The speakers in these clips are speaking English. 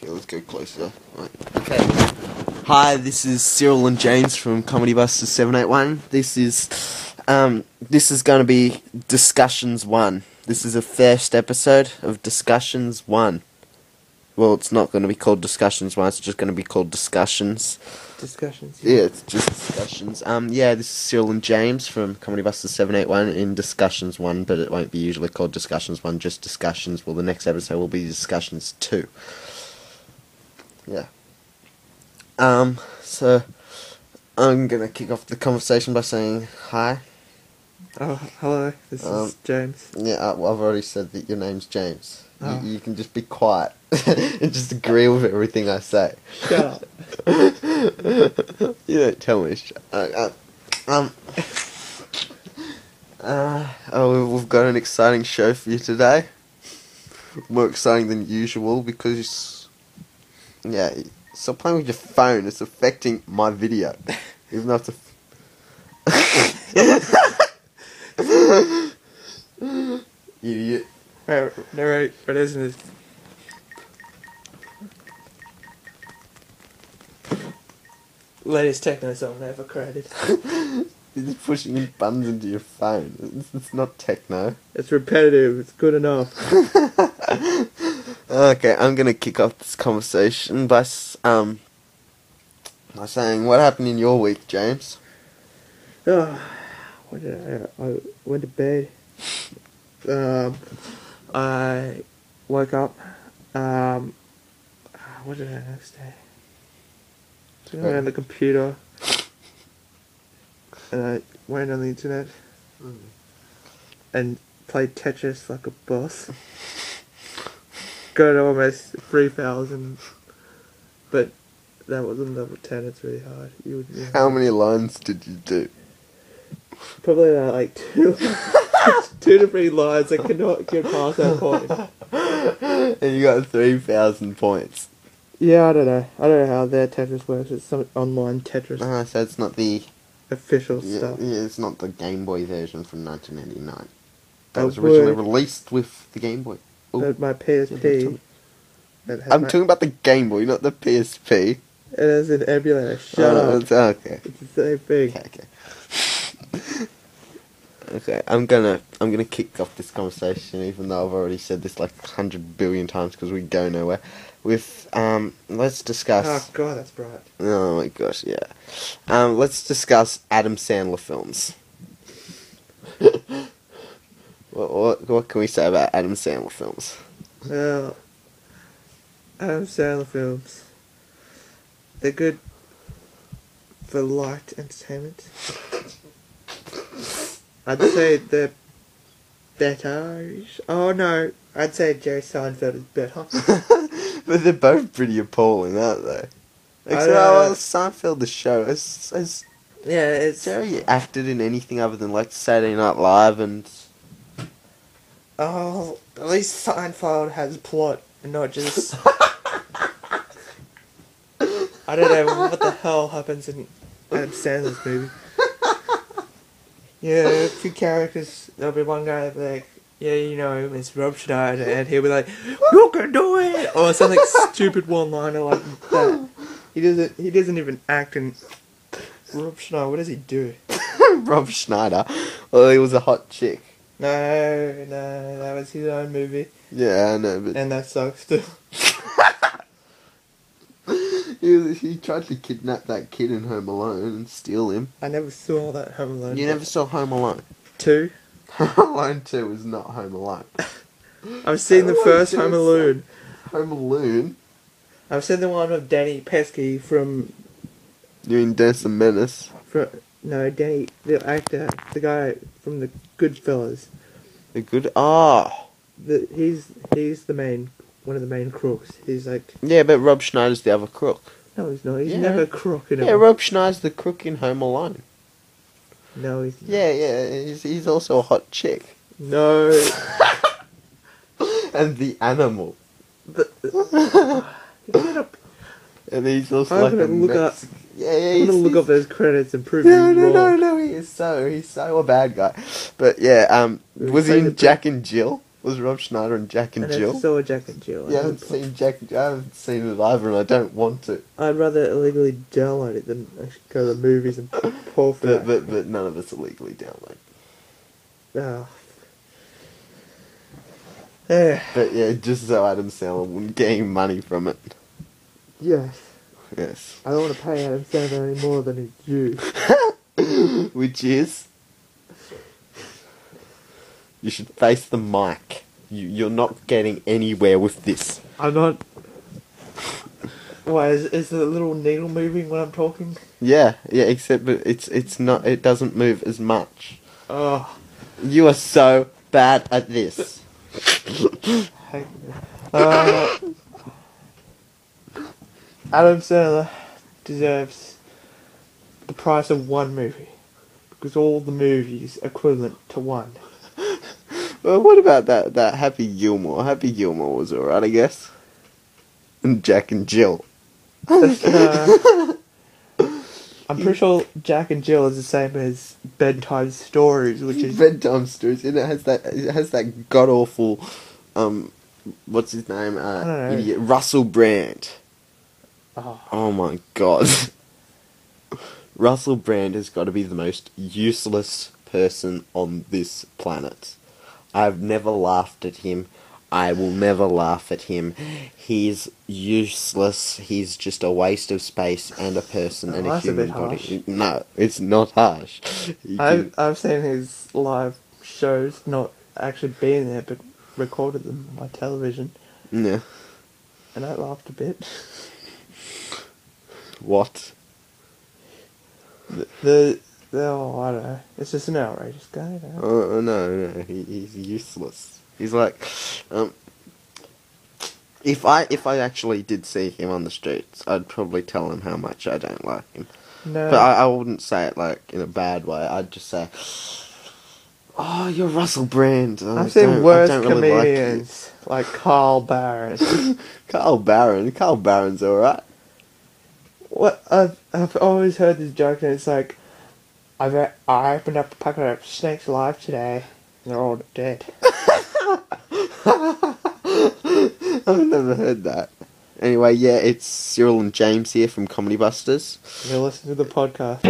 Okay, let's go closer. Right. Okay. Hi, this is Cyril and James from Mockbuster 781. This is going to be Discussions 1. This is the first episode of Discussions 1. Well, it's not going to be called Discussions 1, it's just going to be called Discussions. Discussions? Yeah, it's just Discussions. Yeah, this is Cyril and James from Mockbuster 781 in Discussions 1, but it won't be usually called Discussions 1, just Discussions. Well, the next episode will be Discussions 2. Yeah. So, I'm gonna kick off the conversation by saying hi. Oh, hello, this is James. Yeah, I've already said that your name's James. Oh. You can just be quiet and just agree with everything I say. Shut up. You don't tell me. We've got an exciting show for you today. More exciting than usual because, yeah, stop playing with your phone. It's affecting my video. Even though it's idiot. Right, narrate, what is this? Latest techno song ever created. You're just pushing in buttons into your phone. It's not techno. It's repetitive, it's good enough. Okay, I'm gonna kick off this conversation by saying, what happened in your week, James? Oh, what did I went to bed. I woke up. What did I next day? I went on the computer. And I went on the internet. And played Tetris like a boss. Got almost 3,000. But that wasn't level 10, it's really hard. How many lines did you do? Probably like 2 to 3 lines. I cannot get past that point. And you got 3,000 points. Yeah, I don't know. I don't know how their Tetris works. It's some online Tetris. So it's not the Official stuff. Yeah, it's not the Game Boy version from 1989. That I was originally would. released with the Game Boy. Ooh. But my PSP. I'm talking about the Game Boy, not the PSP. It has an emulator. Shut up. Okay. It's the same thing. Okay. Okay, I'm gonna kick off this conversation, even though I've already said this like 100 billion times because we go nowhere. With let's discuss. Oh god, that's bright. Oh my gosh, yeah. Let's discuss Adam Sandler films. What can we say about Adam Sandler films? Well, Adam Sandler films. They're good for light entertainment. I'd say they're better. Oh no, I'd say Jerry Seinfeld is better. But they're both pretty appalling, aren't they? Seinfeld the show. Yeah, it's Jerry acted in anything other than like Saturday Night Live and. Oh, at least Seinfeld has plot and not just. I don't know what the hell happens in Adam Sandler's movie. Yeah, 2 characters. There'll be one guy that'll be like, yeah, you know him, it's Rob Schneider, and he'll be like, you can do it! Or something stupid one-liner like that. He doesn't even act in Rob Schneider. What does he do? Rob Schneider? Well, he was a hot chick. No, that was his own movie. Yeah, I know, but... And that sucks too. He tried to kidnap that kid in Home Alone and steal him. I never saw that Home Alone. You never saw Home Alone? 2? Home Alone 2 is not Home Alone. I've seen the first Home Alone. Home Alone? I've seen the one with Danny Pesky from... You mean Dennis the Menace? No, Danny, the actor, the guy from the Goodfellas. The good... Ah! He's the main... One of the main crooks. He's like... Yeah, but Rob Schneider's the other crook. No, he's not. He's never a crook in it. Yeah, Rob Schneider's the crook in Home Alone. No, he's not. Yeah, he's also a hot chick. No. And the animal. And he's also I'm gonna look up. Yeah, I'm gonna look up those credits and prove you wrong. No, he's so a bad guy. But yeah, was he in Jack and Jill? Was Rob Schneider and Jack and I Jill? never saw Jack and Jill. Yeah, I haven't seen Jack. I haven't seen it either, and I don't want to. I'd rather illegally download it than actually go to the movies and pour for it. But none of us illegally download. Oh. Yeah. But yeah, just so Adam Sandler wouldn't get any money from it. Yes. Yes. I don't want to pay Adam Sandler any more than he's due. Which is, you should face the mic. You're not getting anywhere with this. I'm not. Why is the little needle moving when I'm talking? Yeah, except but it's not. It doesn't move as much. Oh. You are so bad at this. Adam Sandler deserves the price of one movie because all the movies are equivalent to one. Well, what about that Happy Gilmore? Happy Gilmore was alright, I guess. And Jack and Jill. I'm pretty sure Jack and Jill is the same as Bedtime Stories, which is Bedtime Stories, and it has that god awful, what's his name? I don't know. Idiot Russell Brand. Oh, My god. Russell Brand has got to be the most useless person on this planet. I've never laughed at him. I will never laugh at him. He's useless. He's just a waste of space and a person and a that's human a bit body. harsh. No, it's not harsh. I've seen his live shows, not actually being there, but recorded them on my television, Yeah. and I laughed a bit. What? Oh, I don't know. It's just an outrageous guy. No, he's useless. He's like, if I actually did see him on the streets, I'd probably tell him how much I don't like him. No. But I wouldn't say it like in a bad way. I'd just say, "Oh, you're Russell Brand." I've seen worse I don't really comedians like Carl Barron. Carl Barron's alright. What I've always heard this joke, and it's like, I opened up a packet of snakes alive today, and they're all dead. I've never heard that. Anyway, yeah, it's Cyril and James here from Comedy Busters. You're listening to the podcast.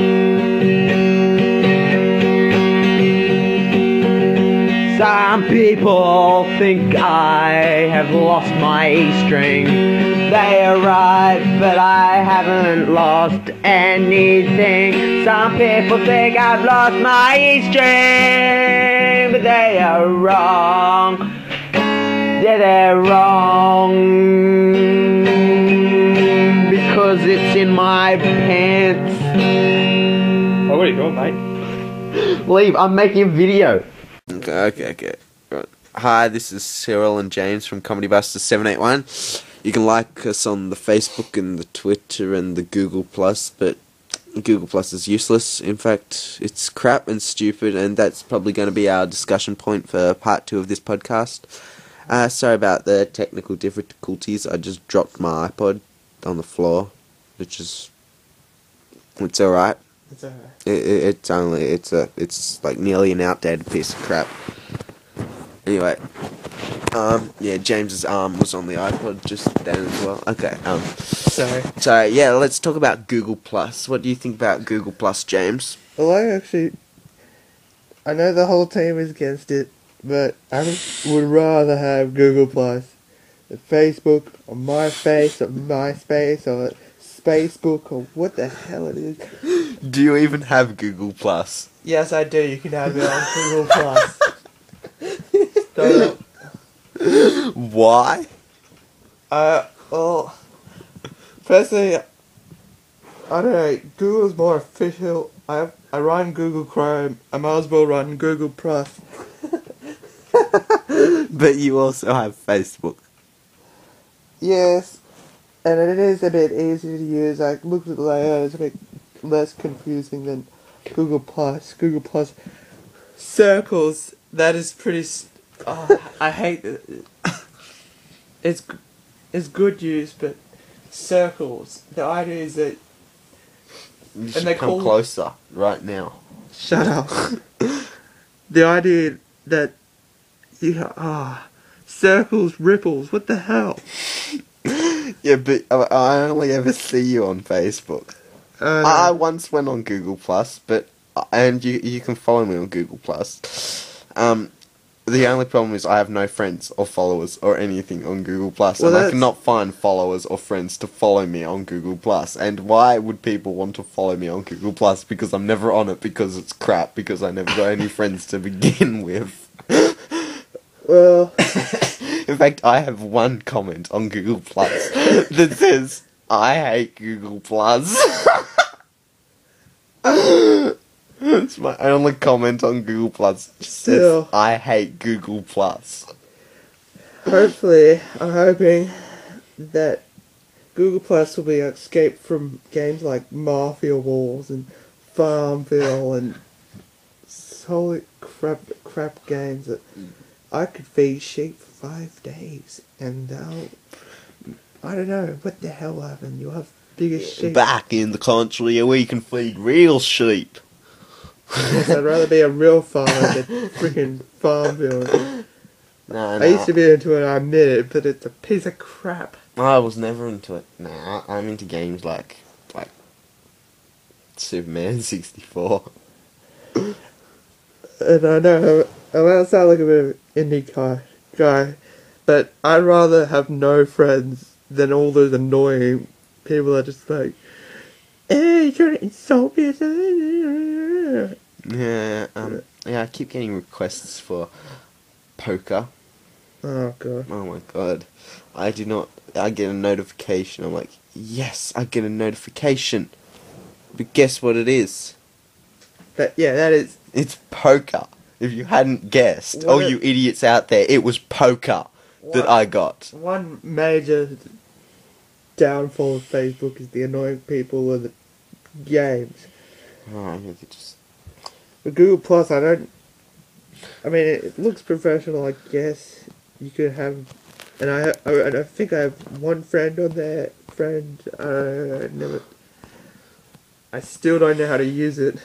Some people think I have lost my E-string. They are right, but I haven't lost anything. Some people think I've lost my E-string, but they are wrong. Yeah, they're wrong, because it's in my pants. Oh, what are you doing, mate? Leave, I'm making a video. Okay. Right. Hi, this is Cyril and James from Comedy Busters 781. You can like us on the Facebook and the Twitter and the Google Plus, but Google Plus is useless. In fact, it's crap and stupid, and that's probably going to be our discussion point for part 2 of this podcast. Sorry about the technical difficulties. I just dropped my iPod on the floor, it's alright. It's alright. It's like nearly an outdated piece of crap. Anyway, yeah, James's arm was on the iPod just then as well. Okay, Sorry. So yeah, let's talk about Google Plus. What do you think about Google Plus, James? Well, I know the whole team is against it, but I would rather have Google Plus than Facebook or MySpace or MySpace or Facebook or what the hell it is. Do you even have Google Plus? Yes, I do. You can have it on Google Plus. Why? Well, personally, I don't know. Google's more official. I run Google Chrome. I might as well run Google Plus. But you also have Facebook. Yes, and it is a bit easier to use. I looked at the layout; it's a bit less confusing than Google Plus. Google Plus circles. That is pretty. I hate it. It's good use, but circles. The idea is that. You should come closer right now. Shut up. The idea that Circles, ripples, what the hell? Yeah, but I only ever see you on Facebook. I once went on Google Plus, and you can follow me on Google Plus. The only problem is I have no friends or followers or anything on Google Plus, Well, and I cannot find followers or friends to follow me on Google Plus. And why would people want to follow me on Google Plus? Because I'm never on it, because it's crap, because I never got any friends to begin with. Well, in fact, I have one comment on Google Plus that says, "I hate Google Plus." It's my only comment on Google Plus. It just says, Still. "I hate Google Plus." hopefully, I'm hoping that Google Plus will be an escape from games like Mafia Wars and Farmville and holy crap games that I could feed sheep for 5 days and I don't know what the hell happened. You'll have bigger sheep. Back in the country where you can feed real sheep. Yes, I'd rather be a real farmer than freaking Farmville. No, I used to be into it, I admit it, but it's a piece of crap. I was never into it. Nah, I'm into games like Superman 64. And I know I might sound like a bit of an indie guy, but I'd rather have no friends than all those annoying people that just like, hey, you're trying to insult me or something. Yeah, I keep getting requests for poker. Oh god. Oh my god. I get a notification. I'm like, yes, I get a notification. But guess what it is? That is. It's poker. If you hadn't guessed, What you idiots out there, it was poker that I got. One major downfall of Facebook is the annoying people and the games. Oh, you could just... With Google Plus, I mean, it looks professional, I guess. You could have, and I think I have one friend on there. I still don't know how to use it.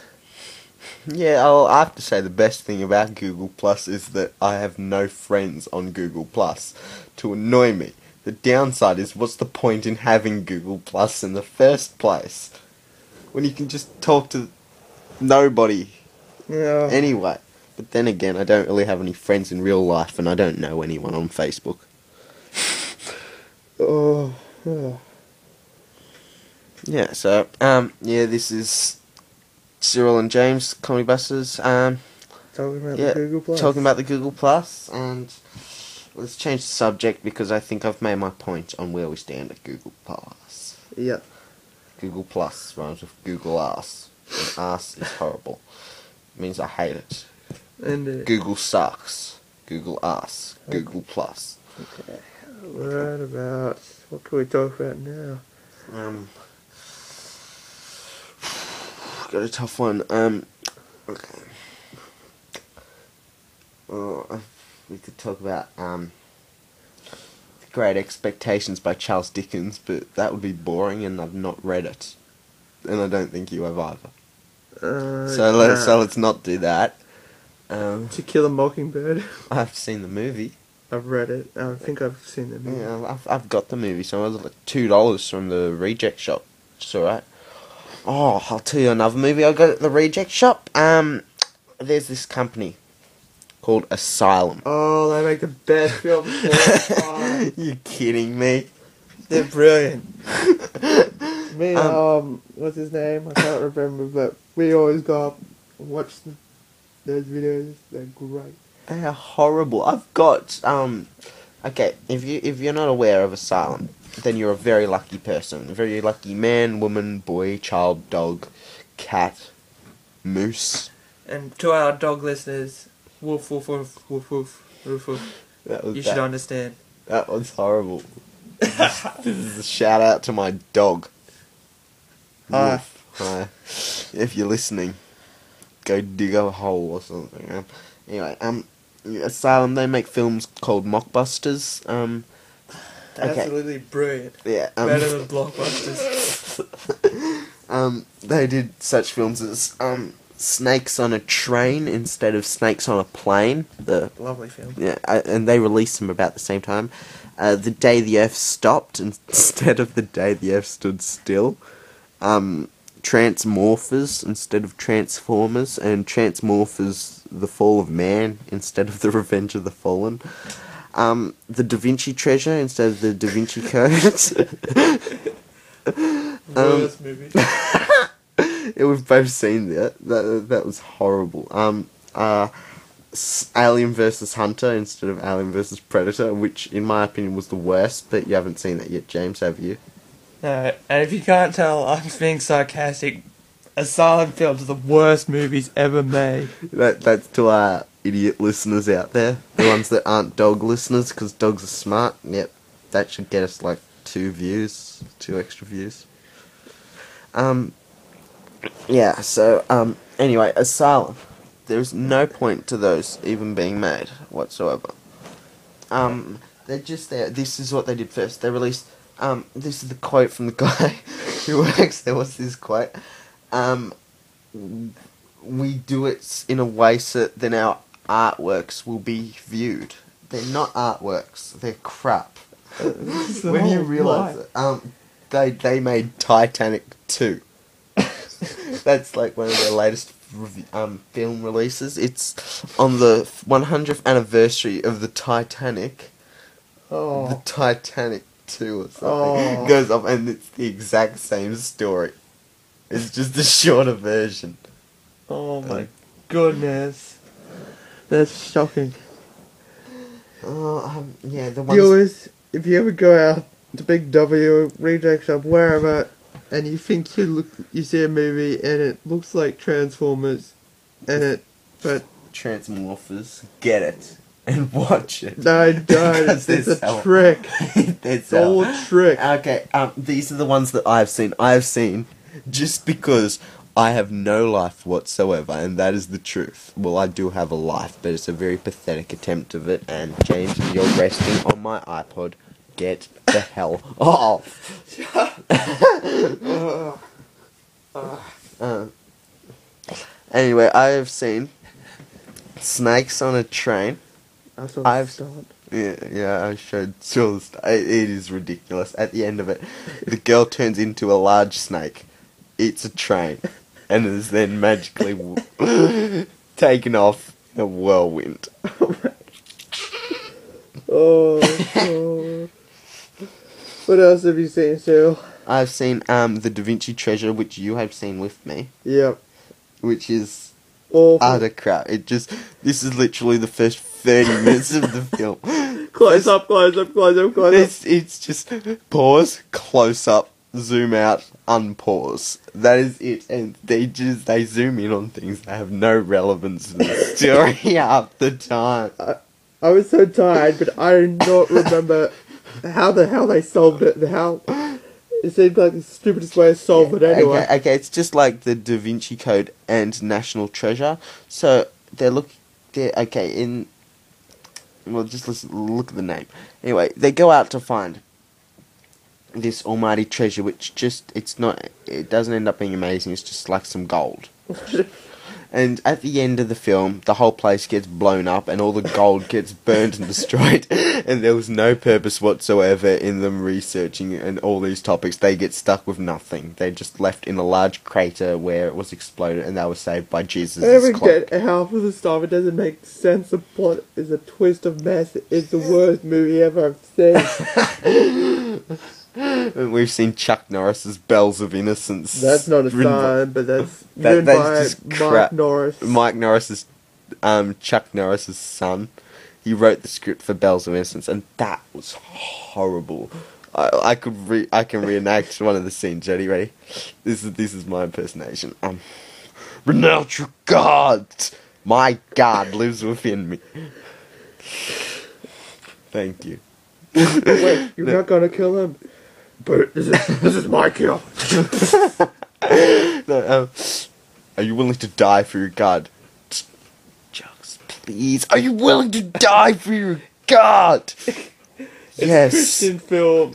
Yeah, I have to say the best thing about Google Plus is that I have no friends on Google Plus to annoy me. The downside is, what's the point in having Google Plus in the first place? When you can just talk to nobody Yeah. anyway. But then again, I don't really have any friends in real life, and I don't know anyone on Facebook. Oh. Yeah, so, this is Cyril and James, Comedy Busters, Talking about the Google Plus. talking about the Google Plus, and let's change the subject because I think I've made my point on where we stand at Google Plus. Yeah. Google Plus rhymes with Google Ass. And ass is horrible. It means I hate it. And Google sucks. Google Ass. Google Plus. okay. Right about what can we talk about now? Got a tough one. Okay. Well, we could talk about Great Expectations by Charles Dickens, but that would be boring, and I've not read it, and I don't think you have either. So let's not do that. To Kill a Mockingbird. I've seen the movie. I've read it. I think I've seen the movie. Yeah, I've got the movie. So it was like $2 from the reject shop. It's alright. Oh, I'll tell you another movie I got at the reject shop. There's this company called Asylum. Oh, they make the best films. You kidding me? They're brilliant. Me, what's his name? I can't remember, but we always go up and watch those videos. They're great. They are horrible. I've got okay, if you're not aware of Asylum, then you're a very lucky person. A very lucky man, woman, boy, child, dog, cat, moose. And to our dog listeners, woof woof woof woof woof woof woof. You should understand. That was horrible. This is a shout out to my dog. Hi. Hi. If you're listening, go dig a hole or something. Anyway, Asylum, they make films called Mockbusters. Absolutely brilliant. Yeah. Better than blockbusters. They did such films as Snakes on a Train instead of Snakes on a Plane. Lovely film. Yeah, and they released them about the same time. The Day the Earth Stopped instead of The Day the Earth Stood Still. Transmorphers instead of Transformers, and Transmorphers The Fall of Man instead of The Revenge of the Fallen. The Da Vinci Treasure instead of The Da Vinci Code. Worst movie. Yeah, we've both seen that. That was horrible. Alien vs. Hunter instead of Alien vs. Predator, which in my opinion was the worst, but you haven't seen that yet, James, have you? No, and if you can't tell, I'm being sarcastic. Asylum films are the worst movies ever made. That's to our idiot listeners out there, the ones that aren't dog listeners, because dogs are smart. Yep, that should get us like 2 extra views. Yeah, so, anyway, Asylum. There's no point to those even being made whatsoever. They're just there. This is what they did first. They released, this is the quote from the guy who works there. What's this quote? We do it in a way so that then our artworks will be viewed. They're not artworks. They're crap. When you realise it, they made Titanic 2. That's like one of their latest film releases. It's on the 100th anniversary of the Titanic. Oh. The Titanic 2 or something. Oh. It goes up and it's the exact same story. It's just a shorter version. Oh my goodness. That's shocking. Yeah, the Viewers, if you ever go out to Big W, Reject Shop, wherever, and you think you see a movie and it looks like Transformers, but Transmorphers, get it and watch it. no, don't. It's a trick. It's all a trick. Okay, these are the ones that I've seen. I've seen just because I have no life whatsoever, and that is the truth. Well, I do have a life, but it's a very pathetic attempt of it. And James, you're resting on my iPod. Get the hell off. Anyway, I have seen Snakes on a Train. Yeah, I showed Cyril the start. It is ridiculous. At the end of it, the girl turns into a large snake, eats a train, and is then magically taken off in a whirlwind. Oh. What else have you seen, Cyril? I've seen the Da Vinci Treasure, which you have seen with me. Yep. Which is awful. Utter crap. This is literally the first 30 minutes of the film. Close up. It's just pause, close up, zoom out, unpause. That is it. And they zoom in on things that have no relevance to the story half the time. I was so tired, but I do not remember how the hell they solved it. It seemed like the stupidest way to solve it anyway. Okay, it's just like the Da Vinci Code and National Treasure. So well, just look at the name. Anyway, they go out to find this almighty treasure, which it doesn't end up being amazing. It's just like some gold. And at the end of the film, the whole place gets blown up and all the gold gets burned and destroyed. And there was no purpose whatsoever in them researching and all these topics. They get stuck with nothing. They just left in a large crater where it was exploded and they were saved by Jesus' I never cloak. get half of the stuff. It doesn't make sense. The plot is a twist of mess. It's the worst movie ever I've seen. We've seen Chuck Norris's Bells of Innocence. That's not a sign, but that's written by just Mike crap. Norris. Mike Norris is Chuck Norris's son. He wrote the script for Bells of Innocence, and that was horrible. I can reenact one of the scenes. Ready? This is my impersonation. Renounce your God. My God lives within me. Thank you. Wait, you're not gonna kill him? But this is my kill. No, are you willing to die for your God? Chucks, please. Are you willing to die for your God? Yes. Christian film.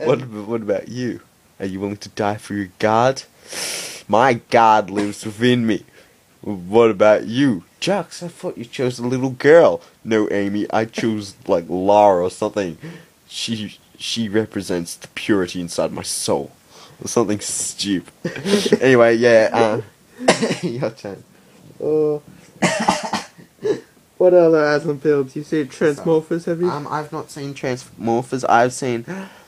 What about you? Are you willing to die for your God? My God lives within me. What about you? Jux, I thought you chose a little girl. No, Amy, I chose, like, Lara or something. She represents the purity inside my soul. Or something stupid. Anyway, yeah, your turn. What other Asylum films? You seen Transmorphers, have you? I've not seen Transmorphers. I've seen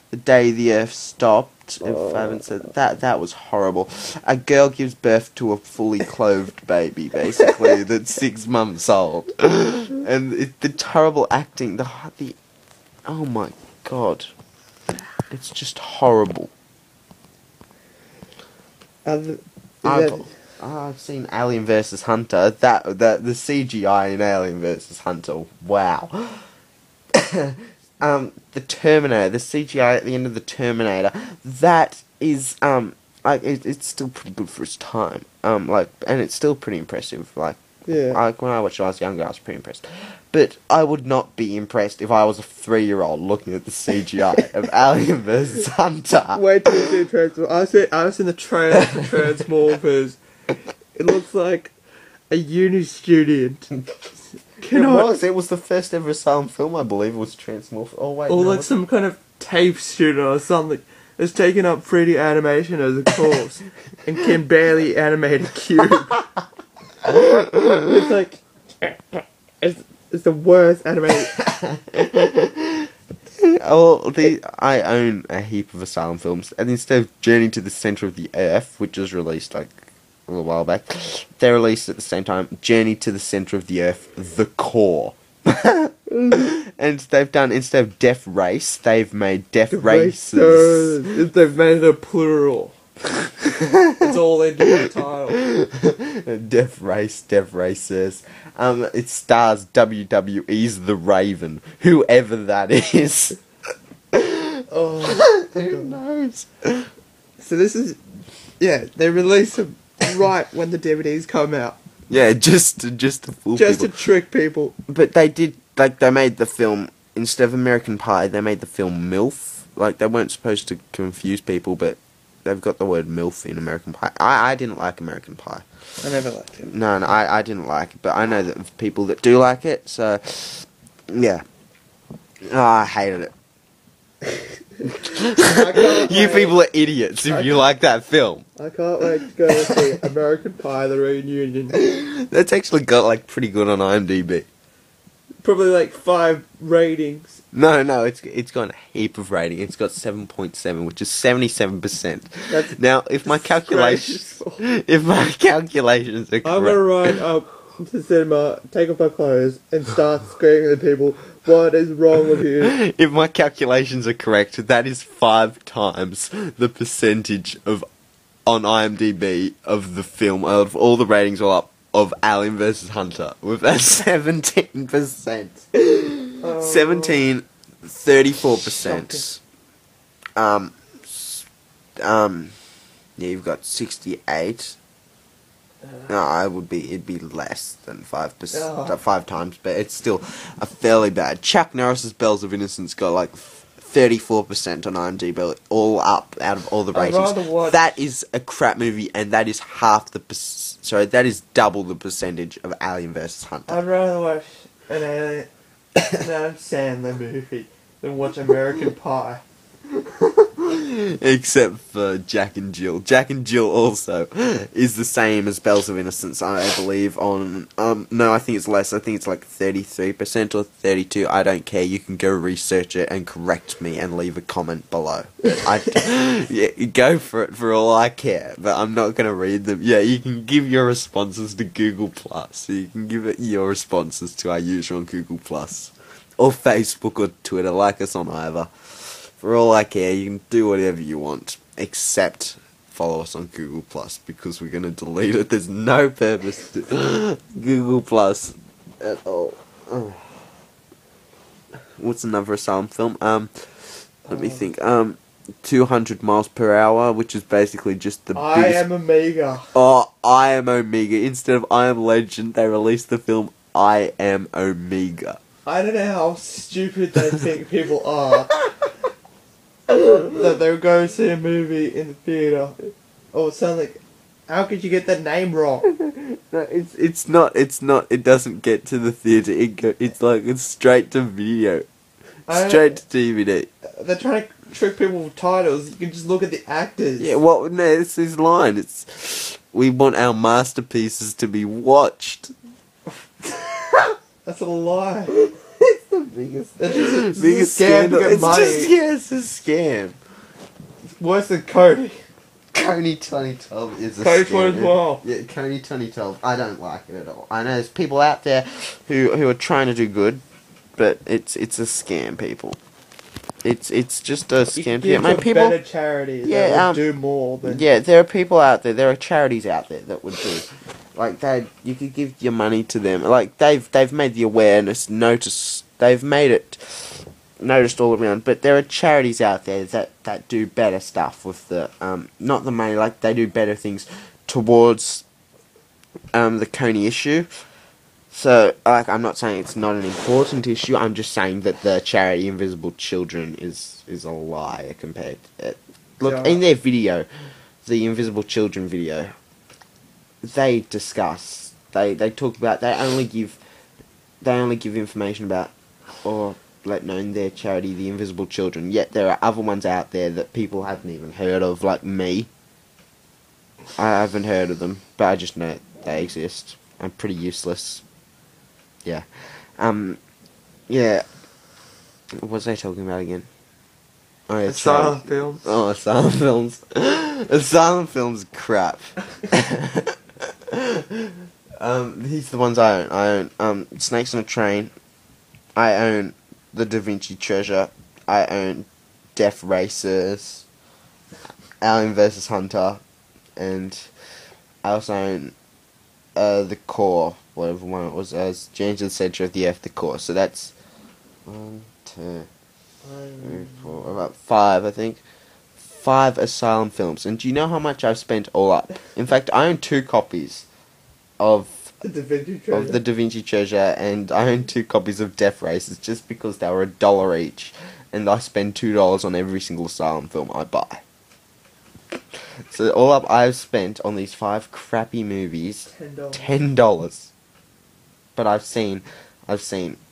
The Day the Earth Stopped. If I haven't said that was horrible. A girl gives birth to a fully clothed baby, basically, that's 6 months old. And the terrible acting, the oh my god. It's just horrible. I've seen Alien vs Hunter. The CGI in Alien vs Hunter. Wow. The Terminator. The CGI at the end of the Terminator. That is it's still pretty good for its time. And it's still pretty impressive. Yeah. When I watched it, I was younger. I was pretty impressed. But I would not be impressed if I was a 3-year-old looking at the CGI of Alien vs Hunter. Wait till you see Transmorphers. I was in the trailer for Transmorphers. It looks like a uni student. It was the first ever Asylum film, I believe. It was Transmorphers. Oh wait, or no, like some kind of TAFE student or something that's taken up 3D animation as a course and can barely animate a cube. It's like it's the worst animated. I own a heap of Asylum films, and instead of Journey to the Center of the Earth, which was released like a little while back, they released at the same time Journey to the Center of the Earth, The Core. And they've done, instead of Death Race, they've made Death Races. They've made it a plural. That's all they do in the title. Death Races. It stars WWE's The Raven, whoever that is. Who knows? So this is, they release them right when the DVDs come out. Yeah, just to fool people. Just to trick people. But they did, they made the film, instead of American Pie, they made the film MILF. They weren't supposed to confuse people, but they've got the word MILF in American Pie. I didn't like American Pie. I never liked it. No, I didn't like it, but I know that people that do like it, so, yeah. Oh, I hated it. You people are idiots if you like that film. I can't wait to go see American Pie, the reunion. That's actually got, pretty good on IMDb. Probably, 5 ratings. No, it's got a heap of rating. It's got 7.7, which is 77%. Now, if my calculations are correct, I'm gonna run up to the cinema, take off my clothes, and start screaming at people, "What is wrong with you?" If my calculations are correct, that is 5 times the percentage on IMDb of the film, of all the ratings all up, of Alien vs Hunter, with a 17%. 34%. Yeah, you've got 68. No, it'd be less than 5%, 5 times, but it's still a fairly bad. Chuck Norris's Bells of Innocence got 34% on IMDb, all up out of all the ratings. That is a crap movie, and that is that is double the percentage of Alien vs Hunter. I'd rather watch an Adam Sandler movie than watch American Pie. Except for Jack and Jill. Jack and Jill also is the same as Bells of Innocence, I believe, on... no, I think it's less. I think it's 33% or 32%. I don't care. You can go research it and correct me and leave a comment below. Yeah, go for it for all I care, but I'm not going to read them. Yeah, you can give your responses to Google+. You can give it your responses to our user on Google+. Or Facebook or Twitter, like us on either. For all I care, you can do whatever you want, except follow us on Google+, because we're going to delete it. There's no purpose to Google+ at all. Oh. What's another Asylum film? Let me think. 200 miles per hour, which is basically just the biggest... I Am Omega. Oh, I Am Omega. Instead of I Am Legend, they released the film I Am Omega. I don't know how stupid they think people are. That they'll go see a movie in the theatre, or How could you get that name wrong? No, it's not. It doesn't get to the theatre. It's straight to video, straight to DVD. They're trying to trick people with titles. You can just look at the actors. Yeah, well, no, it's his line. We want our masterpieces to be watched. That's a lie. It's the biggest, biggest scam to get money. It's a scam. It's worse than Cody. Coney 2012 is a Cody scam. 2012. Yeah, Coney 2012. I don't like it at all. I know there's people out there who are trying to do good, but it's a scam, people. It's just a scam to get my people. Better charities. Yeah, that would do more than. Yeah, there are people out there. There are charities out there that would do. Like you could give your money to them. Like they've made the awareness notice. They've made it noticed all around. But there are charities out there that do better stuff with the not the money. Like they do better things towards the Coney issue. So like I'm not saying it's not an important issue. I'm just saying that the charity Invisible Children is a lie compared to it. Look in their video, the Invisible Children video. They discuss. They talk about. They only give information about or let known their charity, the Invisible Children. Yet there are other ones out there that people haven't even heard of, like me. I haven't heard of them, but I just know they exist. I'm pretty useless. Yeah. Yeah. What was I talking about again? Oh, yeah, Asylum films. Oh, Asylum films. Asylum films crap. These are the ones I own. I own Snakes on a Train. I own The Da Vinci Treasure. I own Death Racers. Alien vs. Hunter. And I also own The Core, whatever one it was. James in the Center of the Earth, The Core. So that's 1, 2, 3, 4, about 5, I think. 5 Asylum films. And do you know how much I've spent all up? In fact, I own 2 copies of The Da Vinci Treasure. The Da Vinci Treasure, and I own 2 copies of Death Races just because they were $1 each, and I spend $2 on every single Asylum film I buy. So all up, I've spent on these 5 crappy movies $10. But I've seen, what have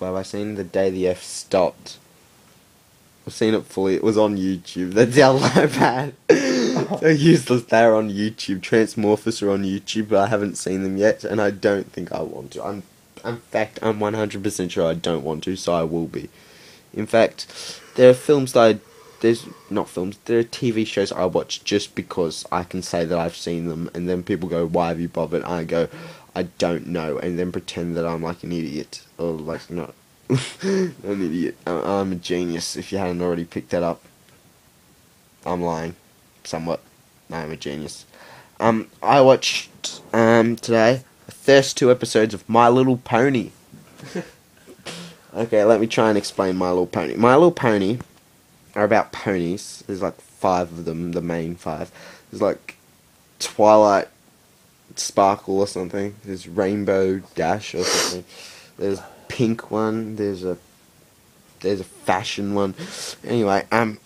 I seen? The Day the F Stopped. I've seen it fully. It was on YouTube. That's how low bad. So useless. They're on YouTube. Transmorphers are on YouTube, but I haven't seen them yet, and I don't think I want to. In fact, I'm 100% sure I don't want to, so I will be. In fact, there are films that there are TV shows I watch just because I can say that I've seen them, and then people go, why have you bothered? And I go, I don't know, and then pretend that I'm like an idiot, or like not an idiot. I'm a genius, if you hadn't already picked that up. I'm lying, somewhat. I'm a genius. I watched, today, the first 2 episodes of My Little Pony. Okay, let me try and explain My Little Pony. My Little Pony are about ponies. There's like 5 of them, the main 5. There's like Twilight Sparkle or something. There's Rainbow Dash or something. There's Pink one. There's a fashion one. Anyway, My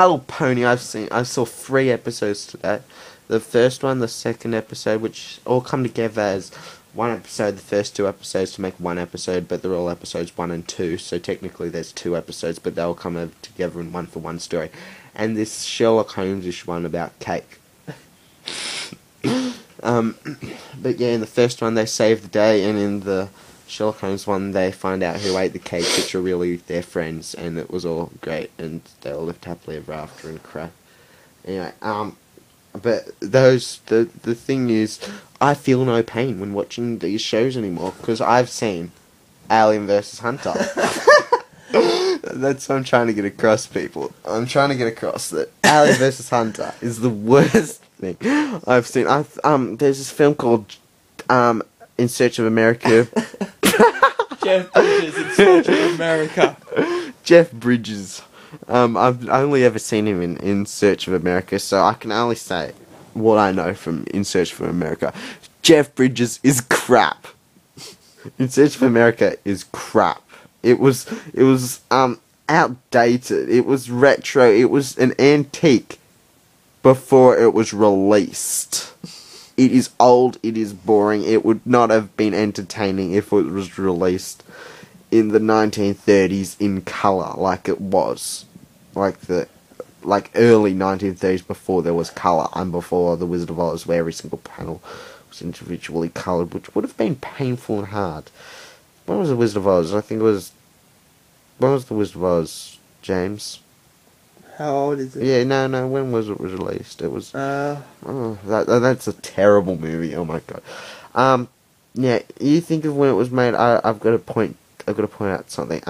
Little Pony. I saw 3 episodes today. The first one, the second episode, which all come together as one episode. The first 2 episodes to make one episode, but they're all episodes 1 and 2. So technically, there's 2 episodes, but they'll come together in one for one story. And this Sherlock Holmes-ish one about cake. But yeah, in the first one they save the day, and in the Sherlock Holmes one they find out who ate the cake, which are really their friends, and it was all great, and they all lived happily ever after and crap. Anyway, but the thing is, I feel no pain when watching these shows anymore, because I've seen Alien vs. Hunter. That's what I'm trying to get across, people. I'm trying to get across that Alien vs. Hunter is the worst thing I've seen. There's this film called In Search of America. Jeff Bridges in Search of America. Jeff Bridges. I've only ever seen him in Search of America, so I can only say what I know from In Search of America. Jeff Bridges is crap. In Search of America is crap. It was outdated. It was retro. It was an antique before it was released. It is old, it is boring, it would not have been entertaining if it was released in the 1930s in colour, like it was. Like early 1930s, before there was colour, and before The Wizard of Oz, where every single panel was individually coloured, which would have been painful and hard. When was The Wizard of Oz? I think it was... When was The Wizard of Oz, James? How old is it? Yeah, no, when was it released? It was... Uh, that's a terrible movie, oh my god. Yeah, you think of when it was made, I've got to point out something.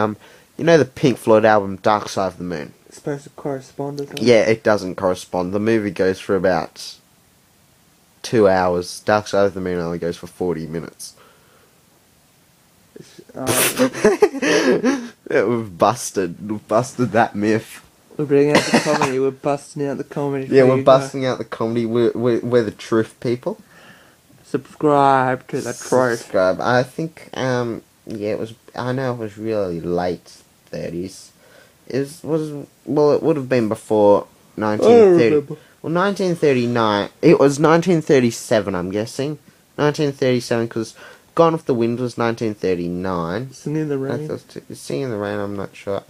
You know the Pink Floyd album, Dark Side of the Moon? it's supposed to correspond or something? Yeah, it doesn't correspond. The movie goes for about 2 hours. Dark Side of the Moon only goes for 40 minutes. Yeah, we've busted that myth. We're bringing out the comedy. We're busting out the comedy. Yeah, for we're you busting out the comedy. We're the truth people. guys. Subscribe to the truth. Subscribe. I think, yeah, it was, I know it was really late 30s. It would have been before 1930. Well, 1939, it was 1937, I'm guessing. 1937, because Gone with the Wind was 1939. Singing in the Rain. Singing in the Rain, I'm not sure.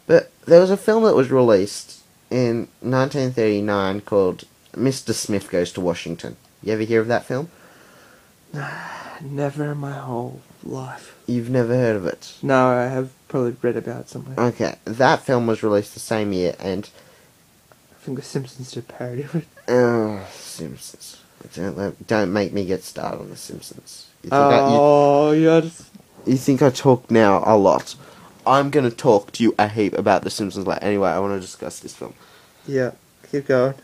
But there was a film that was released in 1939 called Mr. Smith Goes to Washington. You ever hear of that film? Never in my whole life. You've never heard of it? No, I have probably read about it somewhere. Okay, that film was released the same year, and... I think the Simpsons did a parody of it. Oh, Simpsons. Don't make me get started on the Simpsons. You think I talk now a lot? I'm going to talk to you a heap about the Simpsons later. Anyway, I want to discuss this film. Yeah, keep going.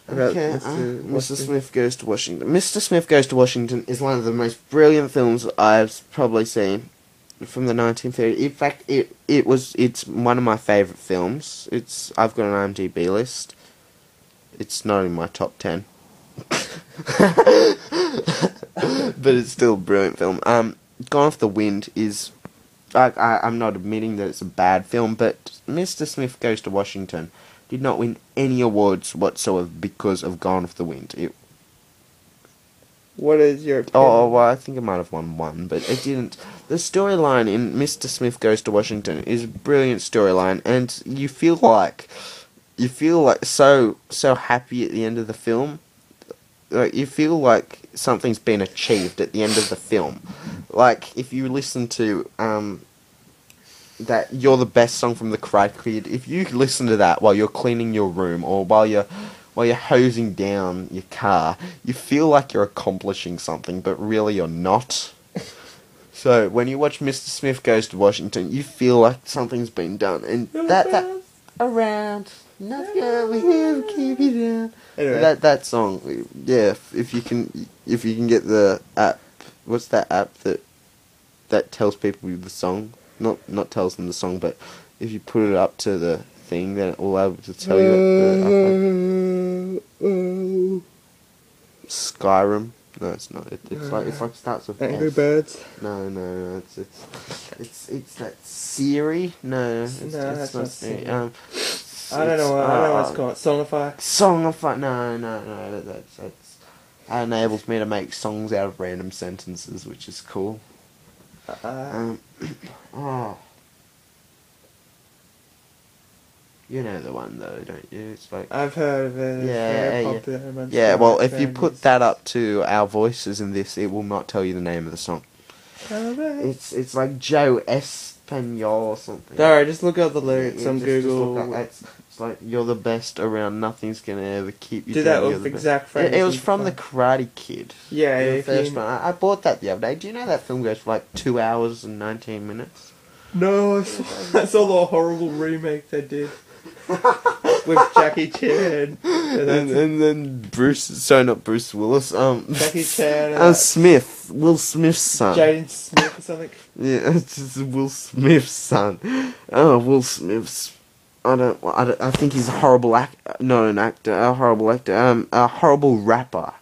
About Okay, Mr. Smith Goes to Washington. Mr. Smith Goes to Washington is one of the most brilliant films I've probably seen from the 1930s. In fact, it's one of my favourite films. I've got an IMDb list. It's not in my top 10. But it's still a brilliant film. Gone with the Wind is... I'm not admitting that it's a bad film, but Mr. Smith Goes to Washington did not win any awards whatsoever because of Gone with the Wind. What is your opinion? Well, I think it might have won one, but it didn't. The storyline in Mr. Smith Goes to Washington is a brilliant storyline, and you feel like so happy at the end of the film. Like, you feel like something's been achieved at the end of the film. Like, if you listen to that You're the Best song from the Karate Kid, if you listen to that while you're cleaning your room or while you're hosing down your car, you feel like you're accomplishing something, but really you're not. So when you watch Mr. Smith Goes to Washington, you feel like something's been done, and that around, nothing over here to keep you down. Anyway. That song, yeah. If you can get the app, what's that app that tells people the song? Not tells them the song, but if you put it up to the thing, then it will be able to tell you. Skyrim. No, it's not. It's like starts with Angry S. Birds. No. It's that Siri. No, that's not Siri. I don't know what it's called. Songify. Songify. No. That's enables me to make songs out of random sentences, which is cool. You know the one though, don't you? It's like I've heard of it. Yeah. Well, if you put that up to our voices in this, it will not tell you the name of the song. It's like Joe Espanol or something. Alright, just look up the lyrics on Google. It's like, you're the best around, nothing's gonna ever keep you Do down. that with exact phrases. It was from The Karate Kid. Yeah, the first one. I bought that the other day. Do you know that film goes for like 2 hours and 19 minutes? No, I saw the horrible remake they did. With Jackie Chan. And then not Bruce Willis. Jackie Chan. Will Smith's son. Jaden Smith or something. Yeah, it's just Will Smith's son. Oh, Will Smith's. I think he's a horrible actor. Not an actor. A horrible actor. A horrible rapper.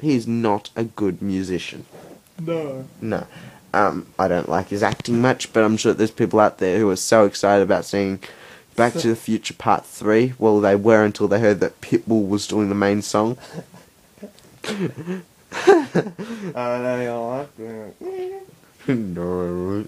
He's not a good musician. No. I don't like his acting much, but I'm sure there's people out there who are so excited about seeing Back to the Future Part 3. Well, they were until they heard that Pitbull was doing the main song. I know you're like, No.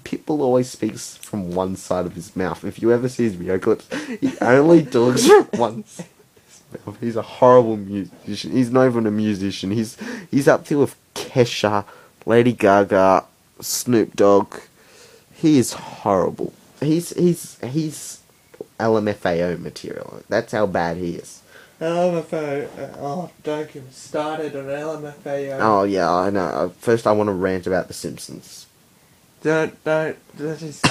Pitbull always speaks from one side of his mouth. If you ever see his video clips, he only talks from one side of his mouth. He's a horrible musician. He's not even a musician. He's up there with Kesha, Lady Gaga, Snoop Dogg. He is horrible. He's LMFAO material. That's how bad he is. LMFAO. Oh, don't get me started on LMFAO. Oh yeah, I know. First, I want to rant about the Simpsons. Don't. Just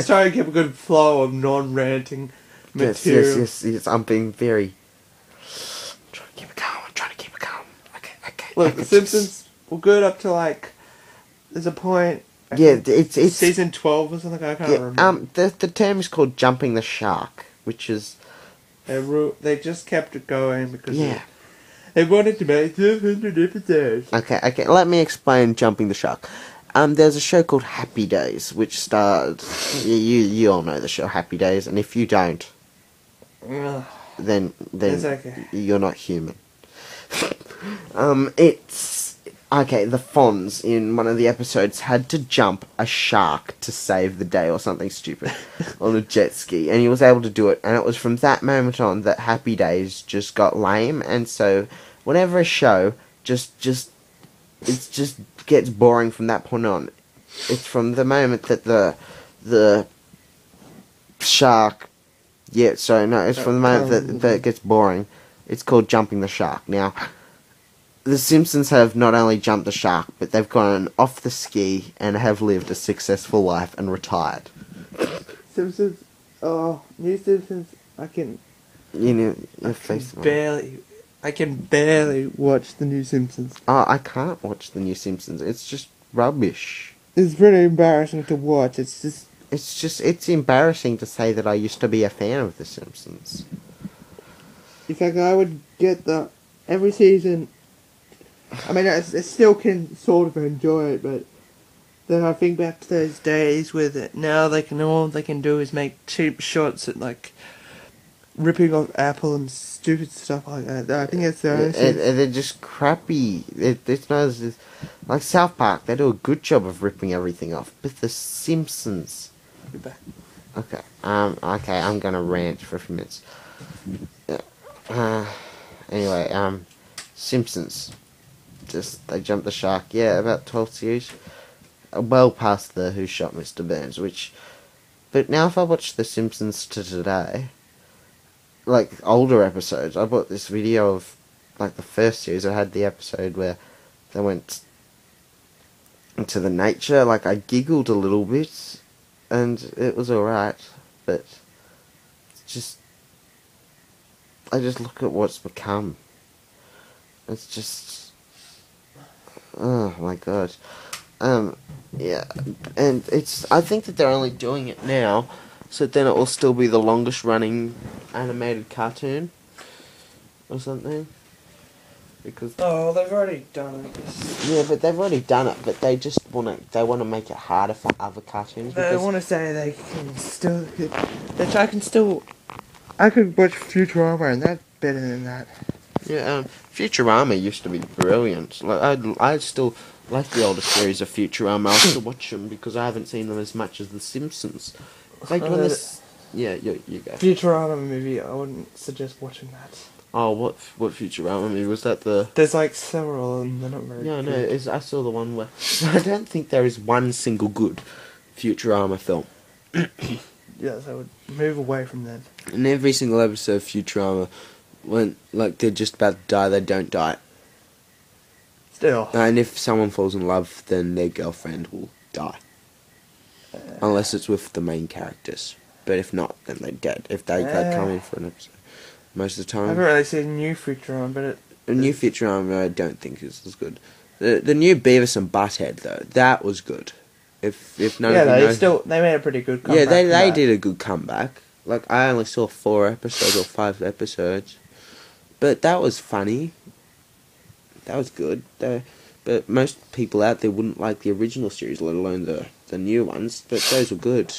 try to keep a good flow of non-ranting material. Yes. I'm being very. I'm trying to keep it calm. Okay. Look, the Simpsons were good up to like. There's a point. Yeah, it's season 12 or something. I can't remember. The term is called jumping the shark, which is. They just kept it going because they wanted to make 200 episodes. Okay. Let me explain jumping the shark. There's a show called Happy Days, which starred. You all know the show Happy Days, and if you don't, then it's okay. You're not human. It's okay. The Fonz in one of the episodes had to jump a shark to save the day or something stupid on a jet ski, and he was able to do it. And it was from that moment on that Happy Days just got lame, and so whenever a show just gets boring from that point on. It's from the moment that the shark. It's from the moment that it gets boring. It's called jumping the shark. Now, the Simpsons have not only jumped the shark, but they've gone off the ski and have lived a successful life and retired. Simpsons, new Simpsons. I can barely watch the new Simpsons. Oh, I can't watch the new Simpsons. It's just rubbish. It's pretty embarrassing to watch. It's embarrassing to say that I used to be a fan of the Simpsons. In fact, I would get every season. I mean, I still can sort of enjoy it, but then I think back to those days with it. Now all they can do is make cheap shots at like ripping off Apple and stupid stuff like that. I think it's their own and they're just crappy. It's not like South Park. They do a good job of ripping everything off, but the Simpsons. Be back. Okay. Okay. I'm gonna rant for a few minutes. Anyway. Simpsons. They jumped the shark. Yeah, about 12 series. Well past the Who Shot Mr. Burns, but now if I watch The Simpsons to today, like older episodes, I bought this video of like the first series. I had the episode where they went into the nature. Like I giggled a little bit, and it was alright, but I just look at what's become. It's just, oh my god. Yeah, and I think that they're only doing it now, so then it will still be the longest running animated cartoon, or something. Because they've already done it. Yeah, but they've already done it, but they just want to make it harder for other cartoons. They want to say they can still, I could watch Futurama and that's better than that. Yeah, Futurama used to be brilliant. Like I still like the older series of Futurama. I still watch them because I haven't seen them as much as The Simpsons. Like when this, yeah, you go. Futurama movie, I wouldn't suggest watching that. Oh, what Futurama movie was that? There's like several, and they're not very. Yeah, good. no, I saw the one where I don't think there is one single good Futurama film. Yes, I would move away from that. In every single episode of Futurama, when like they're just about to die, they don't die. Still. And if someone falls in love, then their girlfriend will die. Unless it's with the main characters. But if not, then they're dead. If they come in for an episode. Most of the time. I haven't really seen new Futurama, but the new Futurama I don't think is as good. The new Beavis and Butthead though, that was good. If none of you know, they made a pretty good comeback. Yeah, they did a good comeback. Like I only saw 4 episodes or 5 episodes, but that was funny. That was good. But most people out there wouldn't like the original series, let alone the new ones. But those were good.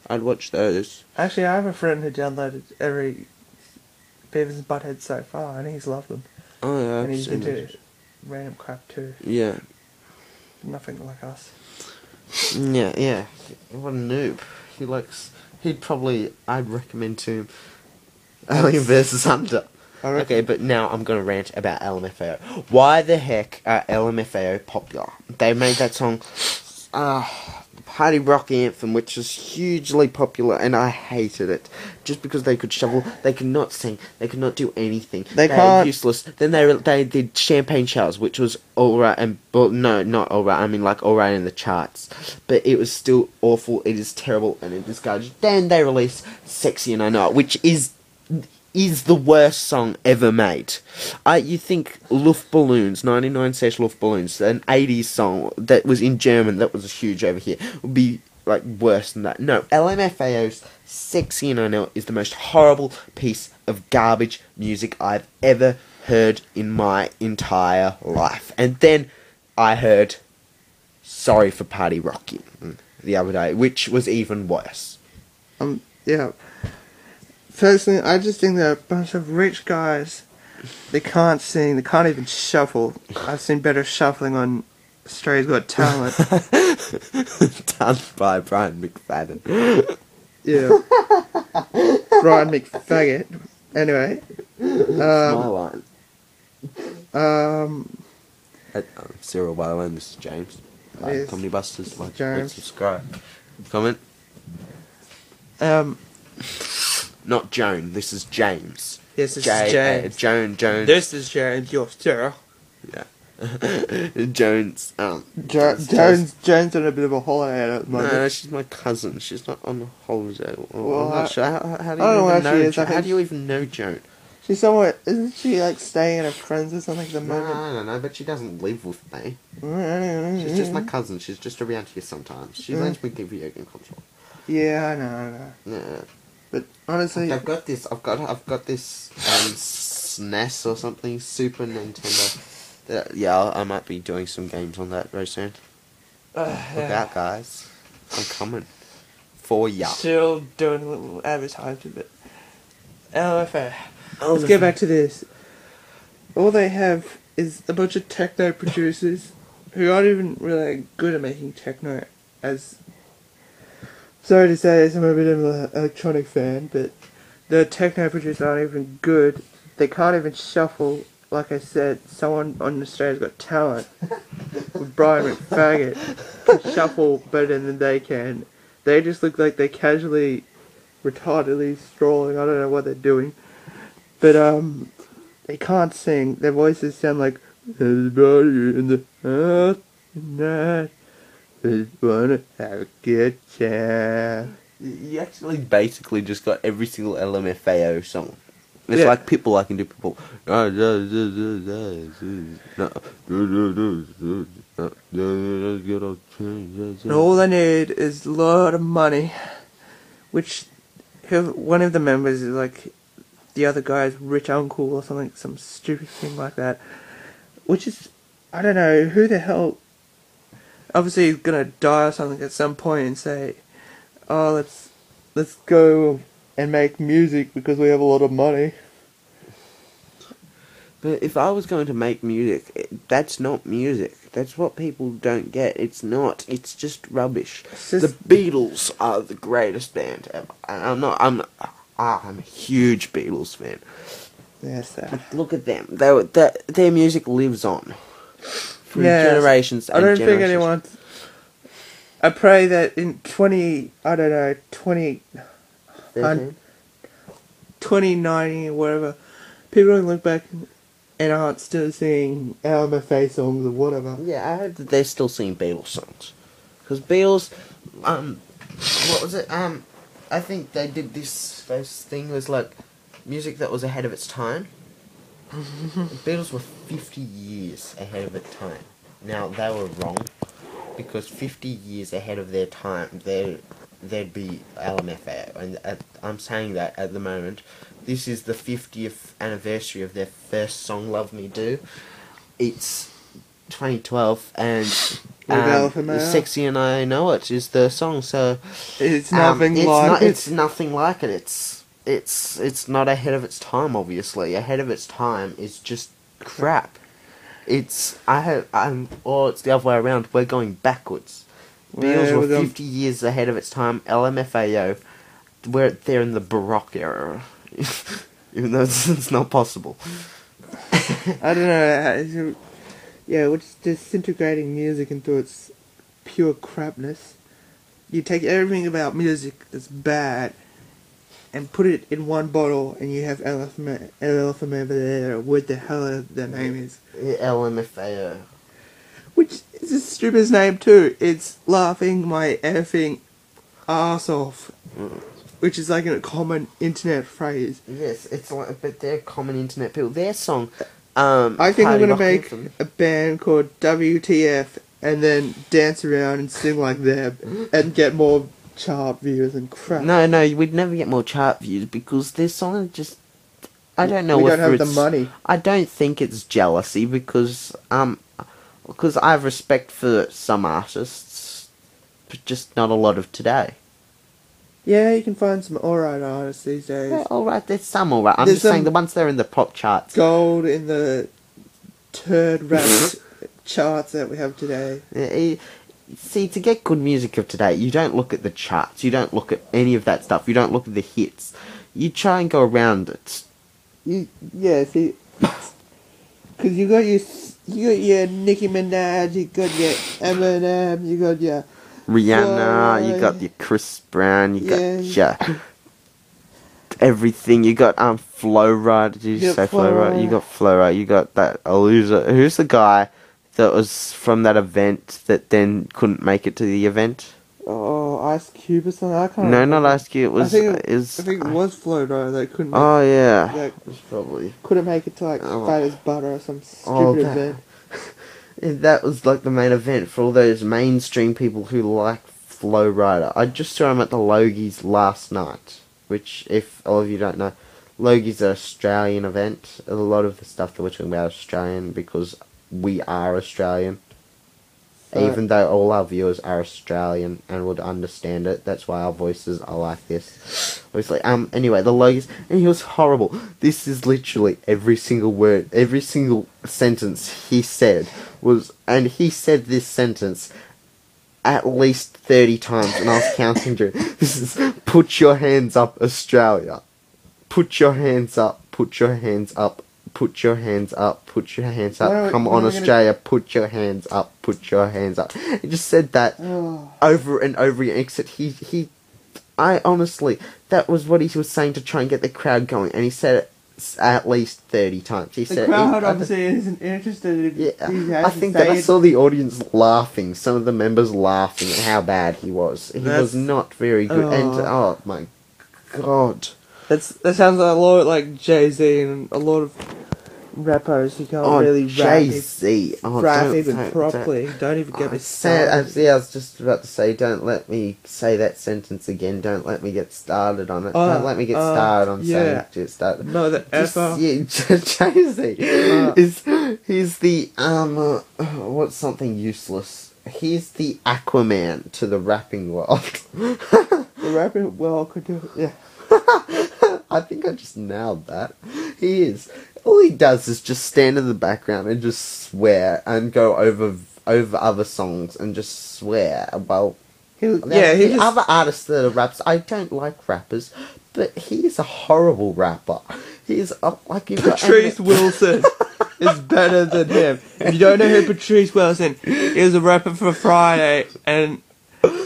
I'd watch those. Actually, I have a friend who downloaded every Beavis and Butthead so far, and he's loved them. Oh yeah, And I've he's seen into those. random crap too. Yeah. Nothing like us. Yeah. What a noob. I'd recommend to him Alien vs. Hunter. Okay, but now I'm going to rant about LMFAO. Why the heck are LMFAO popular? They made that song, Party Rock Anthem, which was hugely popular, and I hated it. Just because they could shovel, they could not sing, they could not do anything. They can't. were useless. Then they did Champagne Showers, which was alright, no, not alright, I mean like alright in the charts. But it was still awful, it is terrible, and it is garbage. Then they released Sexy and I Know It, which is the worst song ever made. You think Luftballons, 99 Cent Luftballons, an 80s song that was in German, that was huge over here, would be like worse than that. No, LMFAO's Sexy and I Know It is the most horrible piece of garbage music I've ever heard in my entire life. And then I heard Sorry for Party Rocking the other day, which was even worse. Yeah. Personally, I just think they're a bunch of rich guys. They can't sing, they can't even shuffle. I've seen better shuffling on Australia's Got Talent. Done by Brian McFadden. Yeah. Brian McFaggot. Anyway. My line. Um, Cyril, by the way, this is James. Yes. Comedy Busters, like, James. subscribe. Comment. Not Joan, this is James. Yes, this is James. Joan. This is James, your Sarah. Yeah. Jones. Jones on a bit of a holiday at the moment. No, she's my cousin. She's not on a holiday. Well, I'm not sure. How do I don't know you where even she know? is. I How think do you even know Joan? She's somewhere. Isn't she like staying at her friend's or something at the No, moment? I don't know, but she doesn't live with me. She's She's just my cousin. She's just around here sometimes. She lends me video game console. Yeah, I know. Yeah. But honestly, I've got this SNES or something, Super Nintendo. Yeah, I might be doing some games on that very soon. Look out, guys! I'm coming for ya. Still doing a little advertisement, but LFA. Let's get back to this. All they have is a bunch of techno producers who aren't even really good at making techno. As sorry to say this, I'm a bit of an electronic fan, but the techno producers aren't even good. They can't even shuffle. Like I said, someone on Australia's Got Talent with Brian McFaggot can shuffle better than they can. They just look like they're casually, retardedly strolling. I don't know what they're doing. But, they can't sing. Their voices sound like, everybody in the house tonight just wanna have a good time. You actually basically just got every single LMFAO song. It's like Pitbull, I can do Pitbull. And all they need is a lot of money, which one of the members is like the other guy's rich uncle or something, some stupid thing like that. Which is, I don't know, who the hell. Obviously, he's gonna die or something at some point and say, "Oh, let's go and make music because we have a lot of money." But if I was going to make music, that's not music. That's what people don't get. It's not. It's just rubbish. The Beatles are the greatest band ever. I'm a huge Beatles fan. Yes, But look at them. Their music lives on through generations and I don't think generations. anyone. I pray that in 2090 or whatever, people don't look back and aren't still singing LMFAO songs or whatever. Yeah, I hope that they're still singing Beatles songs. Because Beatles, what was it? I think they did this thing was like music that was ahead of its time. The Beatles were 50 years ahead of its time. Now, they were wrong. Because 50 years ahead of their time, there'd be LMFAO. And I'm saying that at the moment. This is the 50th anniversary of their first song, Love Me Do. It's 2012, and LMFAO. Sexy and I Know It is the song, so It's nothing like it. It's nothing like it. It's not ahead of its time, obviously. Ahead of its time is just crap. It's the other way around. We're going backwards. Beatles were 50 years ahead of its time. LMFAO, they're in the Baroque era, even though it's not possible. I don't know. Yeah, we're just disintegrating music into its pure crapness. You take everything about music that's bad and put it in one bottle, and you have LMFAO, what the hell their name is. LMFAO. Which is the stupidest name too. It's laughing my effing arse off. Which is like a common internet phrase. Yes, it's like, but they're common internet people. Their song, I think I'm Party gonna Rock make Anthem. a band called WTF and then dance around and sing like them and get more chart views and crap. No, we'd never get more chart views because their song is just... I don't know We if don't have the it's... money. I don't think it's jealousy because I have respect for some artists, but just not a lot of today. Yeah, you can find some alright artists these days. Yeah, alright, there's some alright. I'm There's just saying some the ones that are in the pop charts. Gold in the turd rap charts that we have today. See, to get good music of today, you don't look at the charts, you don't look at any of that stuff, you don't look at the hits. You try and go around it. Yeah, see, because you got your Nicki Minaj, you got your Eminem, you got your Rihanna, you got your Chris Brown, you got your everything. You got Flow Rida. Did you say Flow Rida? You got Flow Rida. You got that loser. Who's the guy that was from that event that then couldn't make it to the event? Oh, Ice Cube or something. I can't. No, remember. not Ice Cube. It was. I think it was Flow Rida that couldn't. Oh yeah. That probably couldn't make it to like Father's Butter or some stupid event. That was like the main event for all those mainstream people who like Flow Rida. I just saw him at the Logies last night, which, if all of you don't know, Logies are an Australian event. A lot of the stuff that we're talking about is Australian because we are Australian. Even though all our viewers are Australian and would understand it, that's why our voices are like this. Obviously, anyway, the Logies, and he was horrible. This is literally every single word, every single sentence he said was, and he said this sentence at least 30 times, and I was counting through. This is, put your hands up, Australia. Put your hands up, put your hands up. Put your hands up, put your hands up, come on Australia, put your hands up, put your hands up. He just said that over and over again, except I honestly, that was what he was saying to try and get the crowd going, and he said it at least 30 times. He said the crowd obviously isn't interested in I think that I saw the audience laughing, some of the members laughing at how bad he was. He was not very good, and oh my god. That sounds a lot like Jay-Z and a lot of rappers who can't really rap. Jay-Z. Rap even properly. Don't even get me started. I was just about to say, don't let me say that sentence again. Don't let me get started on it. Don't let me get started on saying it. Started. No, the F-R. Yeah, Jay-Z he's the what's something useless? He's the Aquaman to the rapping world. The rapping world could do it. Yeah. I think I just nailed that. He is. All he does is just stand in the background and just swear and go over other songs and just swear. Well, other artists that are rappers, I don't like rappers, but he is a horrible rapper. He is like Patrice Wilson is better than him. If you don't know who Patrice Wilson is, he was a rapper for Friday, and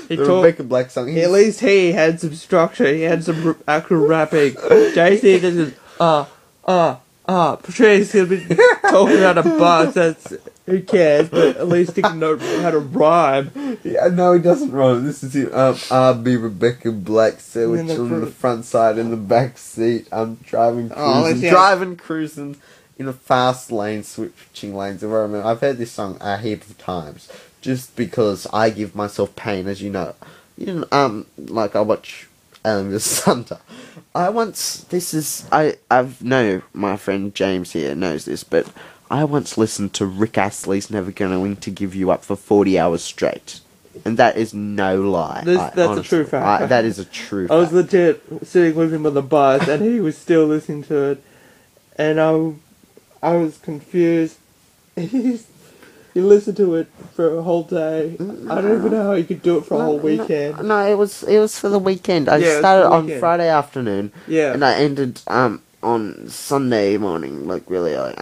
he Rebecca Black song. At least he had some structure. He had some actual rapping. JC just Patrice, he'll be talking about a bus. That's who cares? But at least he can know how to rhyme. Yeah, no, he doesn't rhyme. This is him. I'll be Rebecca Black sandwich on the front side and the back seat. I'm driving cruising in a fast lane, switching lanes. I've heard this song a heap of times. Just because I give myself pain, as you know. Like I watch Sandler. I know my friend James here knows this, but I once listened to Rick Astley's Never Going to Give You Up for 40 hours straight. And that is no lie. That's a true fact. That is a true fact. I was legit sitting with him on the bus, and he was still listening to it, and I was confused. He listened to it for a whole day. I don't even know how he could do it for a whole weekend. No, it was for the weekend. I Yeah, started it was on the weekend. Friday afternoon. Yeah. And I ended on Sunday morning, like really early.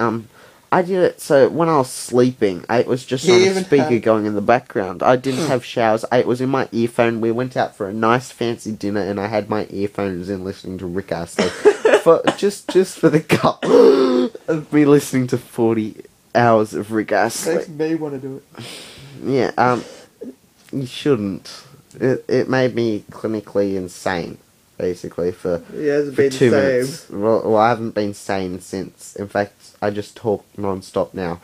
I did it so when I was sleeping, it was just on a speaker going in the background. I didn't have showers. It was in my earphone. We went out for a nice fancy dinner, and I had my earphones in listening to Rick Astley. for just for the goal of me listening to 40 hours of Rick Astley. Makes me want to do it. Yeah, you shouldn't. It made me clinically insane, basically, for He hasn't for been 2 the minutes. same. Well, I haven't been sane since. In fact, I just talk non-stop now,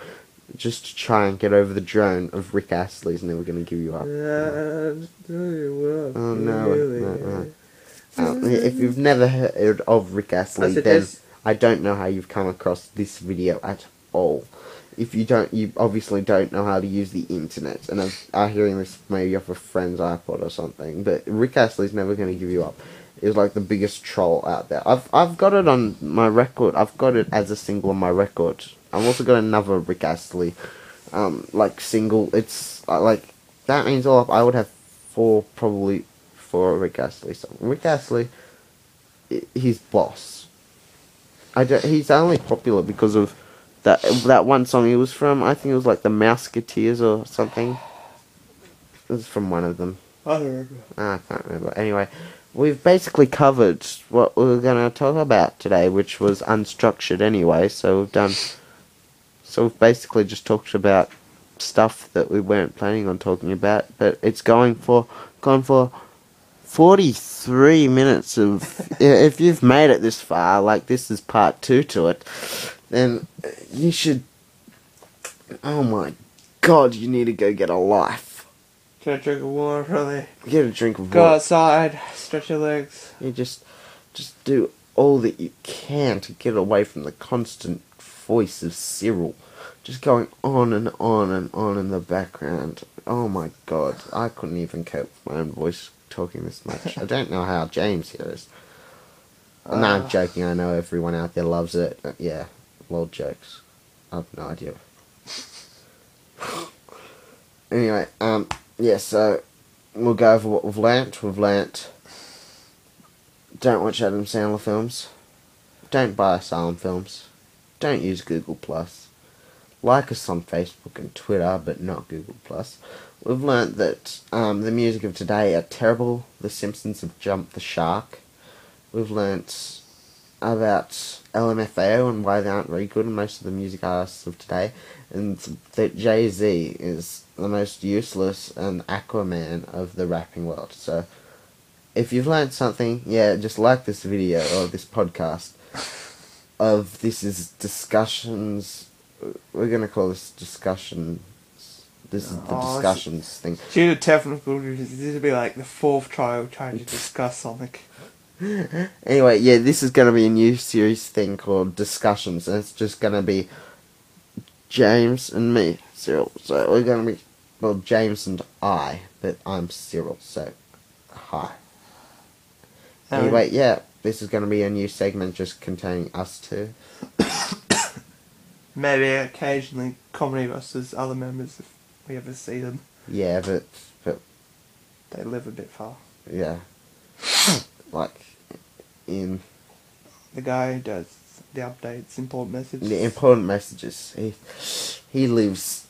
just to try and get over the drone of Rick Astley's Never Gonna Give You Up. Oh no. If you've never heard of Rick Astley, then I don't know how you've come across this video at all. If you don't, you obviously don't know how to use the internet, and I'm hearing this maybe off a friend's iPod or something. But Rick Astley's Never Gonna Give You Up is like the biggest troll out there. I've got it on my record. I've got it as a single on my record. I've also got another Rick Astley, like single. It's like that means all up. I would have probably four Rick Astley songs. Rick Astley, he's boss. He's only popular because of that one song he was from. I think it was like the Mouseketeers or something. It was from one of them. I don't remember. I can't remember. Anyway, we've basically covered what we were going to talk about today, which was unstructured anyway. So we've basically just talked about stuff that we weren't planning on talking about, but it's gone for 43 minutes of. If you've made it this far, like this is part 2 to it, then you should. Oh my God! You need to go get a life. Get a drink of water, really. Get a drink of Go water. outside, stretch your legs. You just do all that you can to get away from the constant voice of Cyril, just going on and on and on in the background. Oh my God, I couldn't even cope with my own voice talking this much. I don't know how James hears. No, I'm joking. I know everyone out there loves it. Yeah, lol jokes. I have no idea. Anyway, yeah, so we'll go over what we've learnt. We've learnt don't watch Adam Sandler films. Don't buy Asylum films. Don't use Google+. Like us on Facebook and Twitter, but not Google+. We've learnt that the music of today are terrible. The Simpsons have jumped the shark. We've learnt about LMFAO and why they aren't very good, and most of the music artists of today, and that Jay-Z is the most useless and Aquaman of the rapping world. So, if you've learnt something, yeah, just like this video or this podcast of this is discussions. We're gonna call this discussions. This is the discussions thing. Due to technical reasons, this would be like the 4th trial trying to discuss something. Anyway, yeah, this is gonna be a new series thing called Discussions, and it's just gonna be James and me, Cyril. So we're gonna be, well, James and I, but I'm Cyril, so hi. Anyway, yeah, this is gonna be a new segment just containing us two. Maybe occasionally Comedy Busters, other members if we ever see them. Yeah, but They live a bit far. yeah, like in The guy who does the updates, important messages. the important messages. He lives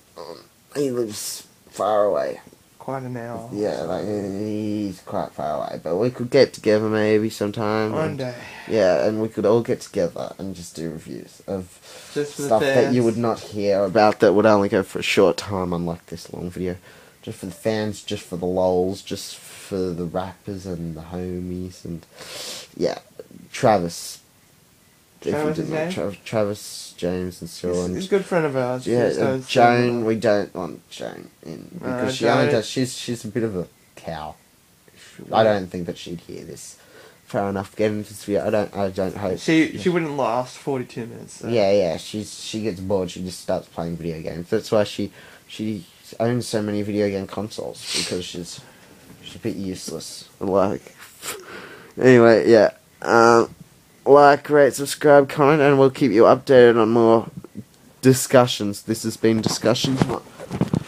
far away. Quite an hour. Yeah, like he's quite far away, but we could get together maybe sometime. One day. Yeah, and we could all get together and just do reviews of Just for stuff the that fans. you would not hear about, that would only go for a short time, unlike this long video. Just for the fans, just for the lols, just for the rappers and the homies, and yeah, Travis. Travis is name? Travis, James, and Cyril. He's a good friend of ours. Yeah, Joan, we don't want Joan in because she only does. She's a bit of a cow. I don't think that she'd hear this. fair enough. Get into this video. I don't hope. She wouldn't last 42 minutes. So. Yeah. She gets bored. She just starts playing video games. That's why she owns so many video game consoles, because she's a bit useless. Like, anyway, yeah. Like, rate, subscribe, comment, and we'll keep you updated on more discussions. This has been discussions.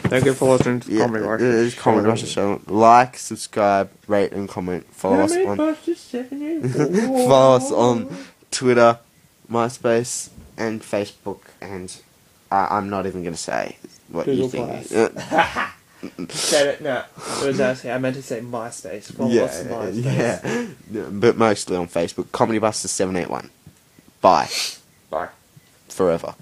Thank you for listening to Comedy Rush. It is Comedy Rush Show. Like, subscribe, rate, and comment. Follow us on follow us on Twitter, MySpace, and Facebook. And I'm not even going to say what Google you think. Said it. No, it was actually, I meant to say MySpace. Follow us on MySpace. Yeah, but mostly on Facebook. Comedy Buster 781. Bye. Bye. Forever.